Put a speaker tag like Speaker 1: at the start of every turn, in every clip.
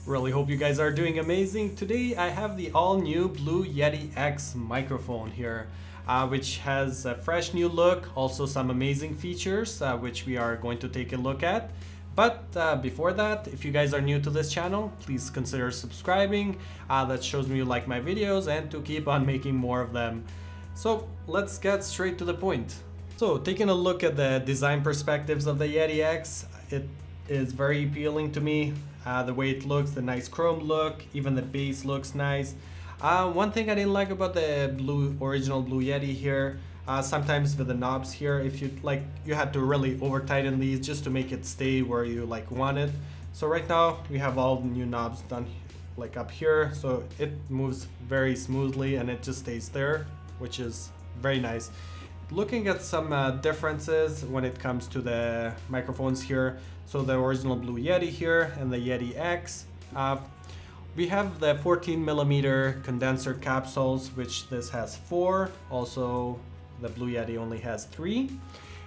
Speaker 1: Really hope you guys are doing amazing. Today I have the all new Blue Yeti X microphone here, which has a fresh new look, also some amazing features, which we are going to take a look at. But before that, if you guys are new to this channel, please consider subscribing. That shows me you like my videos and to keep on making more of them. So let's get straight to the point. So taking a look at the design perspectives of the Yeti X, it is very appealing to me. The way it looks, the nice chrome look, even the base looks nice. One thing I didn't like about the original Blue Yeti here, sometimes with the knobs here, if you like, you had to really over tighten these just to make it stay where you like want it. So right now we have all the new knobs done like up here, so it moves very smoothly and it just stays there, which is very nice. Looking at some differences when it comes to the microphones here, so the original Blue Yeti here and the Yeti X, we have the 14mm condenser capsules, which this has 4, also the Blue Yeti only has 3.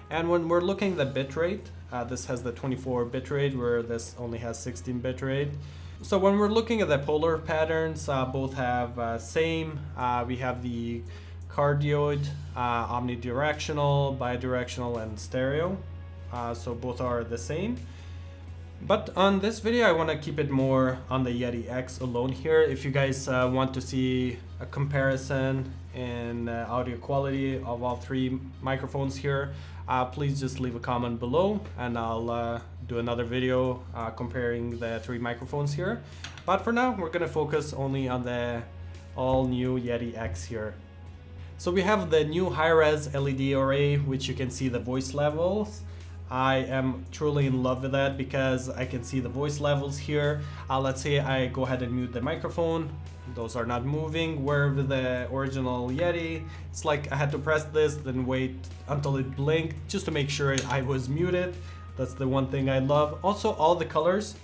Speaker 1: And when we're looking at the bitrate, this has the 24 bitrate where this only has 16 bitrate. So when we're looking at the polar patterns, both have same. We have the cardioid, omnidirectional, bidirectional, and stereo. So both are the same. But on this video, I want to keep it more on the Yeti X alone here. If you guys want to see a comparison in audio quality of all 3 microphones here, please just leave a comment below and I'll do another video comparing the 3 microphones here. But for now, we're going to focus only on the all new Yeti X here. So we have the new high-res LED array, which you can see the voice levels. I am truly in love with that because I can see the voice levels here. Let's say I go ahead and mute the microphone. Those are not moving, where with the original Yeti, it's like I had to press this, then wait until it blinked just to make sure I was muted. That's the one thing I love. Also, all the colors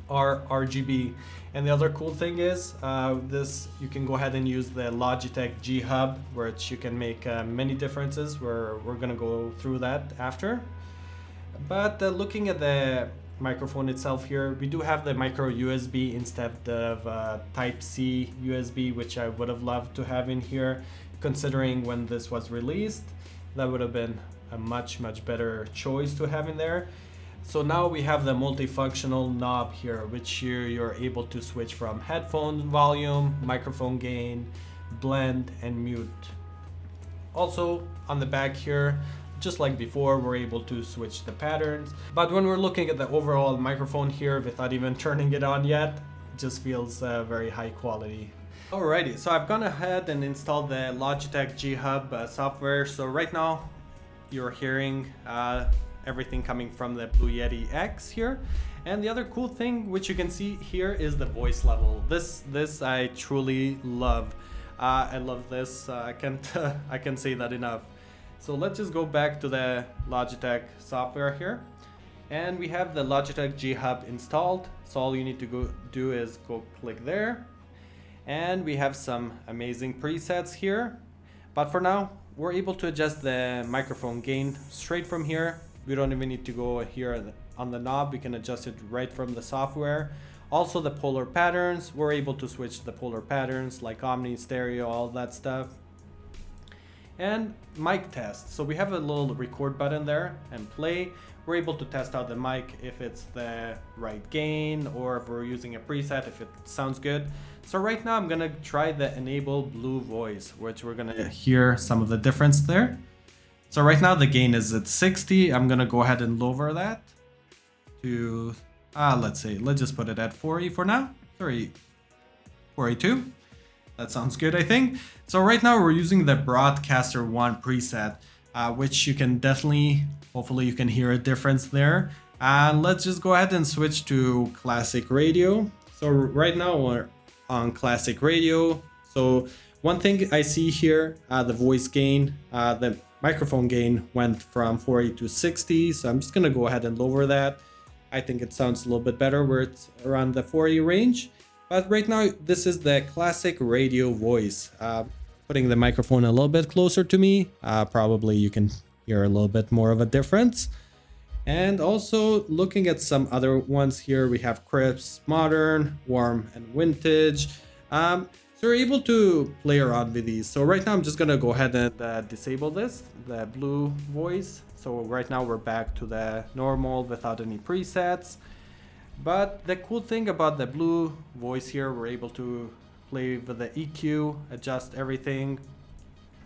Speaker 1: are RGB. And the other cool thing is this, you can go ahead and use the Logitech G-Hub, which you can make many differences. We're gonna go through that after. But looking at the microphone itself here, we do have the micro USB instead of Type-C USB, which I would have loved to have in here, considering when this was released. That would have been a much better choice to have in there. So now we have the multifunctional knob here, which you're able to switch from headphone volume, microphone gain, blend, and mute. Also on the back here, just like before, we're able to switch the patterns. But when we're looking at the overall microphone here, without even turning it on yet, it just feels very high quality. Alrighty, so I've gone ahead and installed the Logitech G-Hub software. So right now, you're hearing everything coming from the Blue Yeti X here. And the other cool thing which you can see here is the voice level. This I truly love. I love this. I can't say that enough. So let's just go back to the Logitech software here. And we have the Logitech G-Hub installed. So all you need to do is go click there. And we have some amazing presets here. But for now, we're able to adjust the microphone gain straight from here. We don't even need to go here on the knob. We can adjust it right from the software. Also the polar patterns, we're able to switch the polar patterns like omni, stereo, all that stuff. And mic test. So we have a little record button there and play. We're able to test out the mic if it's the right gain or if we're using a preset, if it sounds good. So right now I'm gonna try the enable blue voice, which we're gonna hear some of the difference there. So right now the gain is at 60. I'm gonna go ahead and lower that to, let's just put it at 40 for now. 42. That sounds good, I think. So right now we're using the Broadcaster 1 preset, which you can definitely, hopefully you can hear a difference there. And let's just go ahead and switch to classic radio. So right now we're on classic radio. So one thing I see here, the voice gain, the microphone gain went from 40 to 60. So I'm just gonna go ahead and lower that. I think it sounds a little bit better where it's around the 40 range. But right now, this is the classic radio voice. Putting the microphone a little bit closer to me, probably you can hear a little bit more of a difference. And also looking at some other ones here, we have crisp, modern, warm, and vintage. So you're able to play around with these. So right now I'm just gonna go ahead and disable this, the blue voice. So right now we're back to the normal without any presets. But the cool thing about the blue voice here, we're able to play with the EQ, adjust everything,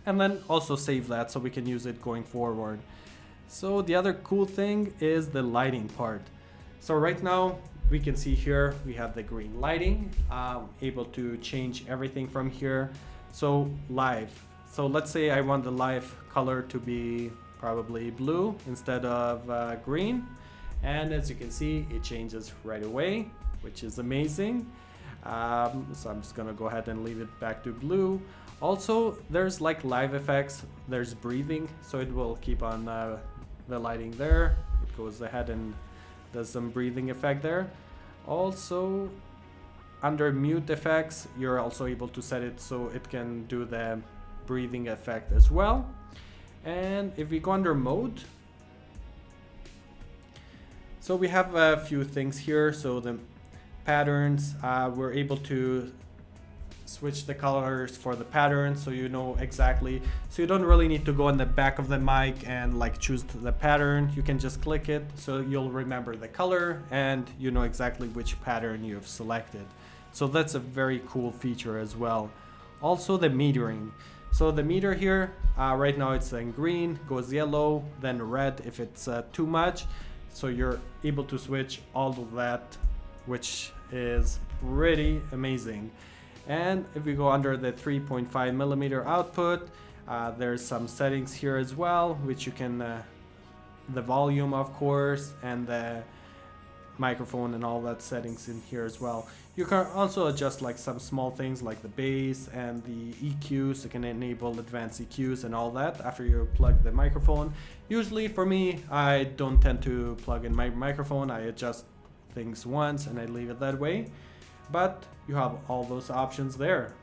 Speaker 1: and then also save that so we can use it going forward. So the other cool thing is the lighting part. So right now we can see here we have the green lighting, able to change everything from here. So live. So let's say I want the live color to be probably blue instead of green. And as you can see, it changes right away, which is amazing. So I'm just gonna go ahead and leave it back to blue. Also, there's like live effects, there's breathing, so it will keep on the lighting there. It goes ahead and does some breathing effect there. Also, under mute effects, you're also able to set it so it can do the breathing effect as well. And if we go under mode, so we have a few things here. So the patterns, we're able to switch the colors for the pattern, so you know exactly, so you don't really need to go in the back of the mic and like choose the pattern. You can just click it, so you'll remember the color and you know exactly which pattern you've selected. So that's a very cool feature as well. Also the metering. So the meter here, right now it's in green, goes yellow, then red if it's too much. So you're able to switch all of that, which is pretty amazing. And if we go under the 3.5 millimeter output, there's some settings here as well, which you can, the volume of course, and the microphone and all that settings in here as well. You can also adjust like some small things like the bass and the EQs. You can enable advanced EQs and all that after you plug the microphone. Usually for me, I don't tend to plug in my microphone. I adjust things once and I leave it that way. But you have all those options there.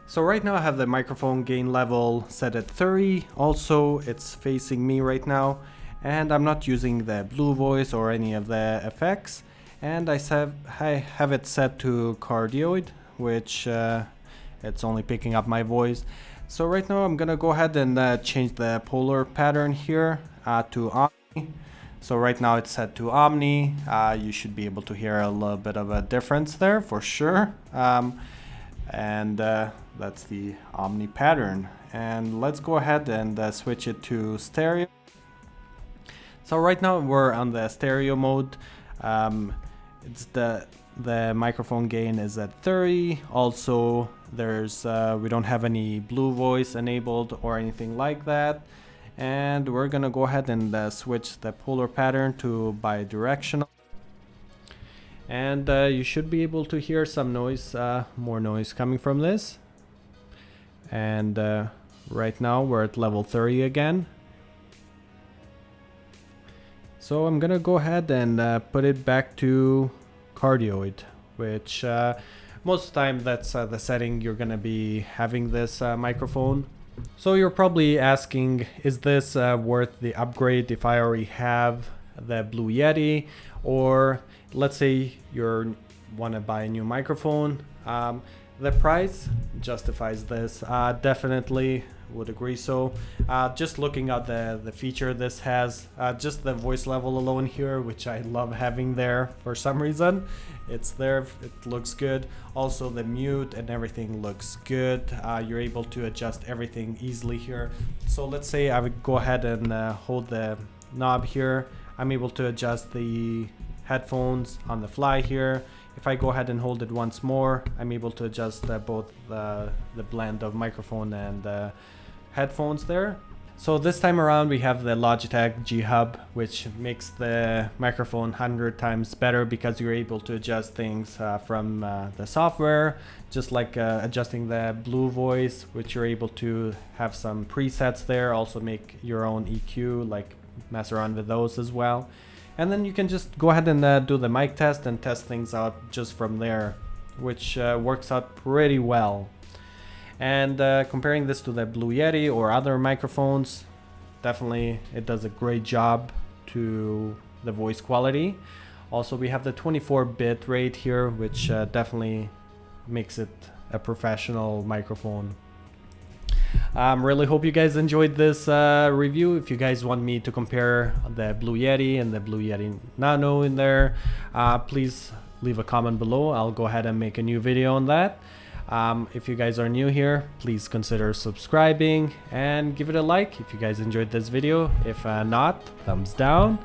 Speaker 1: So right now I have the microphone gain level set at 30. Also, it's facing me right now, and I'm not using the blue voice or any of the effects. And I have it set to cardioid, which it's only picking up my voice. So right now I'm gonna go ahead and change the polar pattern here to Omni. So right now it's set to Omni. You should be able to hear a little bit of a difference there for sure. That's the Omni pattern. And let's go ahead and switch it to stereo. So right now we're on the stereo mode. It's the microphone gain is at 30. Also, there's we don't have any blue voice enabled or anything like that. And we're gonna go ahead and switch the polar pattern to bidirectional. And you should be able to hear some noise, more noise coming from this. And right now we're at level 30 again. So I'm gonna go ahead and put it back to cardioid, which most of the time that's the setting you're gonna be having this microphone. So you're probably asking, is this worth the upgrade if I already have the Blue Yeti? Or let's say you want to buy a new microphone. The price justifies this. Definitely would agree so. Just looking at the feature this has, just the voice level alone here, which I love having there for some reason. It's there, it looks good. Also the mute and everything looks good. You're able to adjust everything easily here. So let's say I would go ahead and hold the knob here. I'm able to adjust the headphones on the fly here. If I go ahead and hold it once more, I'm able to adjust both the blend of microphone and headphones there. So this time around we have the Logitech G-Hub, which makes the microphone 100 times better because you're able to adjust things from the software, just like adjusting the blue voice, which you're able to have some presets there, also make your own EQ, like mess around with those as well. And then you can just go ahead and do the mic test and test things out just from there, which works out pretty well. And comparing this to the Blue Yeti or other microphones, definitely it does a great job to the voice quality. Also, we have the 24 bit rate here, which definitely makes it a professional microphone. Really hope you guys enjoyed this review. If you guys want me to compare the Blue Yeti and the Blue Yeti Nano in there, please leave a comment below. I'll go ahead and make a new video on that. If you guys are new here, please consider subscribing and give it a like if you guys enjoyed this video. If not, thumbs down.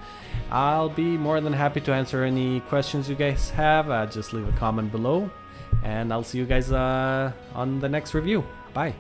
Speaker 1: I'll be more than happy to answer any questions you guys have. Just leave a comment below, and I'll see you guys on the next review. Bye.